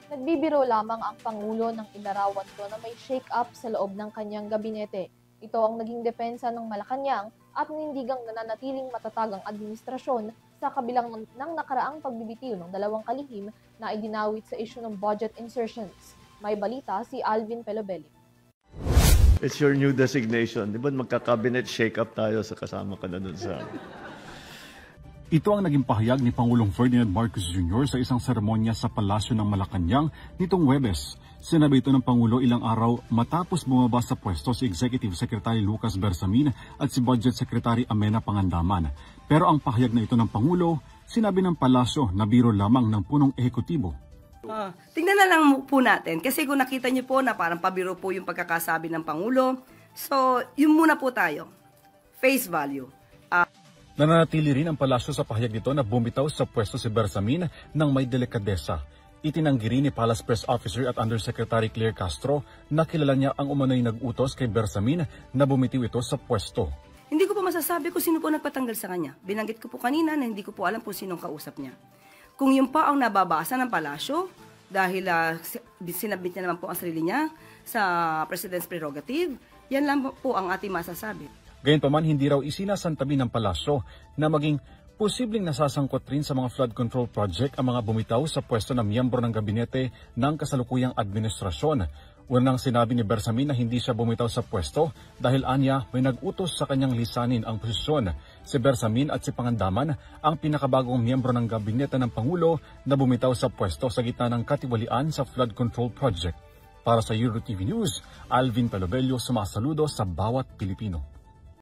Nagbibiro lamang ang Pangulo nang inarawan ko na may shake-up sa loob ng kanyang gabinete. Ito ang naging depensa ng Malacanang at nindigang nananatiling matatag ang administrasyon sa kabilang ng nakaraang pagbibitiw ng dalawang kalihim na idinawit sa isyu ng budget insertions. May balita si Alvin Pelobelli. It's your new designation. Di ba magka-cabinet shake-up tayo sa kasama ka na dun sa... Ito ang naging pahayag ni Pangulong Ferdinand Marcos Jr. sa isang seremonya sa Palasyo ng Malacanang nitong Huwebes. Sinabi ito ng Pangulo ilang araw matapos bumaba sa pwesto si Executive Secretary Lucas Bersamin at si Budget Secretary Amena Pangandaman. Pero ang pahayag na ito ng Pangulo, sinabi ng Palasyo na biro lamang ng punong ehekutibo. Tingnan na lang po natin kasi kung nakita niyo po na parang pabiro po yung pagkakasabi ng Pangulo. So, yun muna po tayo. Face value. Nananatili rin ang palasyo sa pahayag nito na bumitaw sa pwesto si Bersamin ng may delikadesa. Itinanggi rin ni Palace Press Officer at Undersecretary Claire Castro na kilala niya ang umano'y nag-utos kay Bersamin na bumitiw ito sa pwesto. Hindi ko po masasabi kung sino po nagpatanggal sa kanya. Binanggit ko po kanina na hindi ko po alam kung sinong kausap niya. Kung yun pa ang nababasa ng palasyo, dahil sinabit niya naman po ang sarili niya sa President's Prerogative, yan lang po ang ating masasabi. Gayunpaman, hindi raw isinasantabi ng palasyo na maging posibleng nasasangkot rin sa mga flood control project ang mga bumitaw sa pwesto ng miyembro ng gabinete ng kasalukuyang administrasyon. Unang sinabi ni Bersamin na hindi siya bumitaw sa pwesto dahil anya may nag-utos sa kanyang lisanin ang posisyon. Si Bersamin at si Pangandaman ang pinakabagong miyembro ng gabinete ng Pangulo na bumitaw sa pwesto sa gitna ng katiwalian sa flood control project. Para sa EuroTV News, Alvin Pelobello sumasaludo sa bawat Pilipino.